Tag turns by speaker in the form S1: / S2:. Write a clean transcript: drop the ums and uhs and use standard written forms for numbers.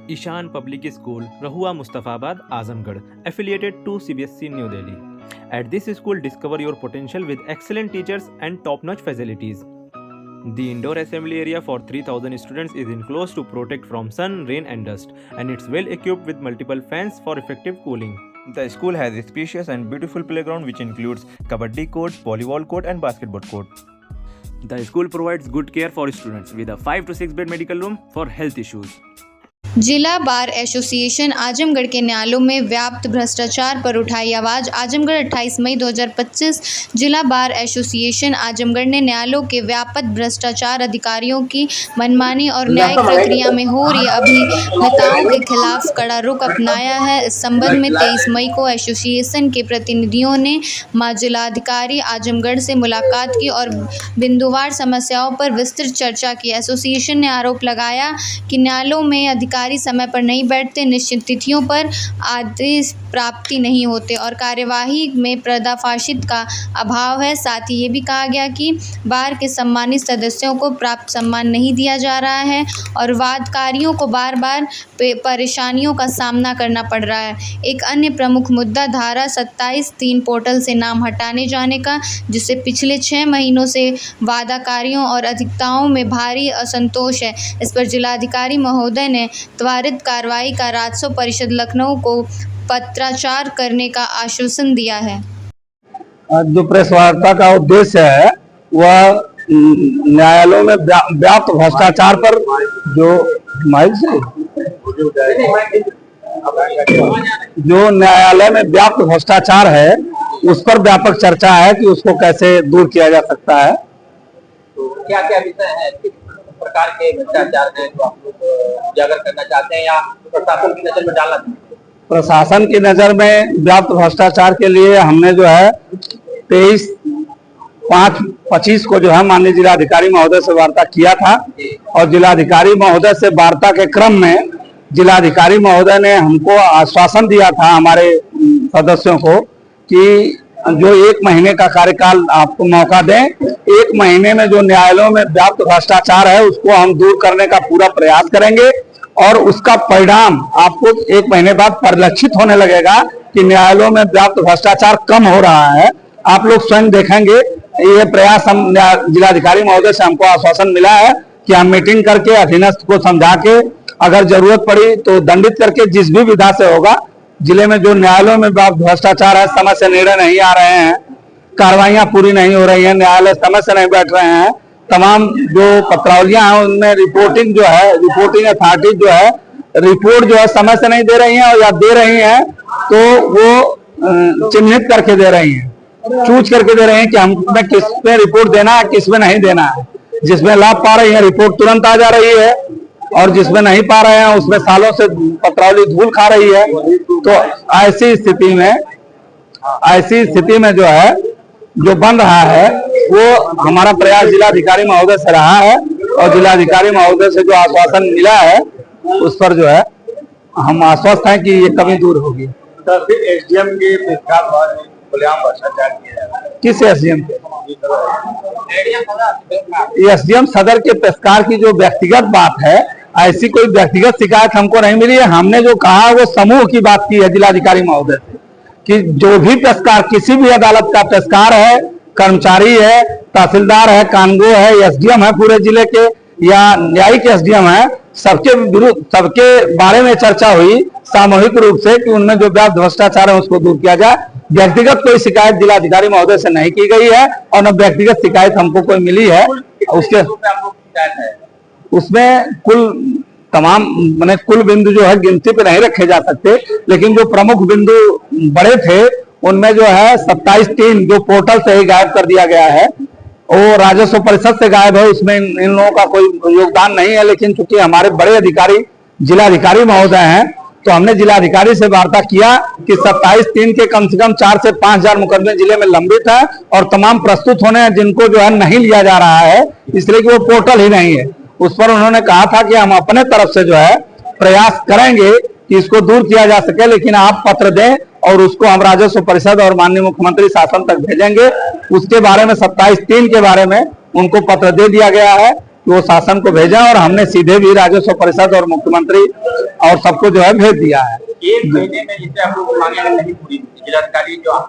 S1: Ishan Public School, Rahua Mustafabad, Azamgarh, affiliated to CBSE New Delhi. At this school, discover your potential with excellent teachers and top-notch facilities. The indoor assembly area for 3,000 students is enclosed to protect from sun, rain and dust, and it's well equipped with multiple fans for effective cooling. The school has a spacious and beautiful playground which includes kabaddi court, volleyball court and basketball court. The school provides good care for students with a 5 to 6 bed medical room for health issues.
S2: जिला bar association Azamgarh के न्यायालयों में व्याप्त भ्रष्टाचार पर उठाई आवाज़। आजमगढ़ 28 मई 2025। जिला बार एसोसिएशन आजमगढ़ ने न्यायालयों के व्यापक भ्रष्टाचार, अधिकारियों की मनमानी और न्यायिक प्रक्रिया में हो रही अभिनेताओं के खिलाफ कड़ा रुख अपनाया है। इस संबंध में 23 मई को एसोसिएशन के प्रतिनिधियों ने जिलाधिकारी आजमगढ़ से मुलाकात की और बिंदुवार समस्याओं पर विस्तृत चर्चा की। एसोसिएशन ने आरोप लगाया कि न्यायालयों में अधिकारी समय पर नहीं बैठते, निश्चित तिथियों पर आदेश प्राप्ति नहीं होते और कार्यवाही में पर्दाफाशी का अभाव है। साथ ही ये भी कहा गया कि बार के सम्मानित सदस्यों को प्राप्त सम्मान नहीं दिया जा रहा है और वादकारियों को बार बार परेशानियों का सामना करना पड़ रहा है। एक अन्य प्रमुख मुद्दा धारा 27(3) पोर्टल से नाम हटाने जाने का, जिससे पिछले 6 महीनों से वादाकारियों और अधिवक्ताओं में भारी असंतोष है। इस पर जिलाधिकारी महोदय ने त्वरित कार्रवाई का राजस्व परिषद लखनऊ को पत्राचार करने का आश्वासन दिया है।
S3: जो प्रेस वार्ता का उद्देश्य है वह न्यायालयों में व्याप्त भ्रष्टाचार पर जो न्यायालय में व्याप्त भ्रष्टाचार है उस पर व्यापक चर्चा है कि उसको कैसे दूर किया जा सकता है।
S4: तो क्या क्या विषय है, किस प्रकार के भ्रष्टाचार हैं जो आप लोग उजागर करना चाहते हैं या प्रशासन की नजर में डालना चाहते हैं?
S3: प्रशासन की नजर में व्याप्त भ्रष्टाचार के लिए हमने जो है 23/5/25 को जो है माननीय जिलाधिकारी महोदय से वार्ता किया था और जिलाधिकारी महोदय से वार्ता के क्रम में जिलाधिकारी महोदय ने हमको आश्वासन दिया था हमारे सदस्यों को कि जो 1 महीने का कार्यकाल आपको मौका दें, 1 महीने में जो न्यायालयों में व्याप्त भ्रष्टाचार है उसको हम दूर करने का पूरा प्रयास करेंगे और उसका परिणाम आपको 1 महीने बाद परिलक्षित होने लगेगा कि न्यायालयों में व्याप्त भ्रष्टाचार कम हो रहा है। आप लोग स्वयं देखेंगे। ये प्रयास हम जिलाधिकारी महोदय से हमको आश्वासन मिला है कि हम मीटिंग करके अधीनस्थ को समझा के अगर जरूरत पड़ी तो दंडित करके जिस भी विधा से होगा, जिले में जो न्यायालयों में व्याप्त भ्रष्टाचार है, समय से निर्णय नहीं आ रहे हैं, कार्रवाइयां पूरी नहीं हो रही हैं, न्यायालय समय से नहीं बैठ रहे हैं, तमाम जो पत्रावलियां हैं उनमें रिपोर्टिंग अथॉरिटी जो है रिपोर्ट जो है समय से नहीं दे रही है और या दे रही है तो वो चिन्हित करके दे रही है, चूज करके दे रहे हैं कि हमें किस पे रिपोर्ट देना है, किस में नहीं देना है। जिसमें लाभ पा रही है रिपोर्ट तुरंत आ जा रही है और जिसमें नहीं पा रहे हैं उसमें सालों से पत्रावली धूल खा रही है। तो ऐसी स्थिति में जो है जो बन रहा है वो हमारा प्रयास जिलाधिकारी महोदय से रहा है और जिलाधिकारी महोदय से जो आश्वासन मिला है उस पर जो है हम आश्वस्त हैं कि ये कमी दूर होगी।
S4: एसडीएम के
S3: किस एसडीएम के? एसडीएम सदर के पेशकार की जो व्यक्तिगत बात है, ऐसी कोई व्यक्तिगत शिकायत हमको नहीं मिली है। हमने जो कहा वो समूह की बात की है जिलाधिकारी महोदय से कि जो भी पेशकार किसी भी अदालत का पेशकार है, कर्मचारी है, तहसीलदार है, कानगो है, एसडीएम है पूरे जिले के या न्यायिक एसडीएम है, सबके बारे में चर्चा हुई सामूहिक रूप से कि उनमें जो व्याप्त भ्रष्टाचार है उसको दूर किया जाए। व्यक्तिगत कोई शिकायत जिलाधिकारी महोदय से नहीं की गई है और न व्यक्तिगत शिकायत हमको कोई मिली है। उसमें कुल बिंदु जो है गिनती पे नहीं रखे जा सकते, लेकिन जो प्रमुख बिंदु बड़े थे उनमें जो है 27(3) जो पोर्टल से ही गायब कर दिया गया है, वो राजस्व परिषद से गायब है, उसमें इन लोगों का कोई योगदान नहीं है। लेकिन चूंकि हमारे बड़े अधिकारी जिलाधिकारी महोदय हैं तो हमने जिलाधिकारी से वार्ता किया कि 27(3) के कम से कम 4 से 5 हजार मुकदमे जिले में लंबित है और तमाम प्रस्तुत होने हैं जिनको जो है नहीं लिया जा रहा है, इसलिए कि वो पोर्टल ही नहीं है। उस पर उन्होंने कहा था कि हम अपने तरफ से जो है प्रयास करेंगे कि इसको दूर किया जा सके, लेकिन आप पत्र दें और उसको हम राजस्व परिषद और माननीय मुख्यमंत्री शासन तक भेजेंगे। उसके बारे में 27(3) के बारे में उनको पत्र दे दिया गया है कि वो शासन को भेजा और हमने सीधे भी राजस्व परिषद और मुख्यमंत्री और सबको जो है भेज दिया है।
S4: एक महीने में जैसे आप लोगों को मांगे नहीं पूरी जिलाधिकारी जो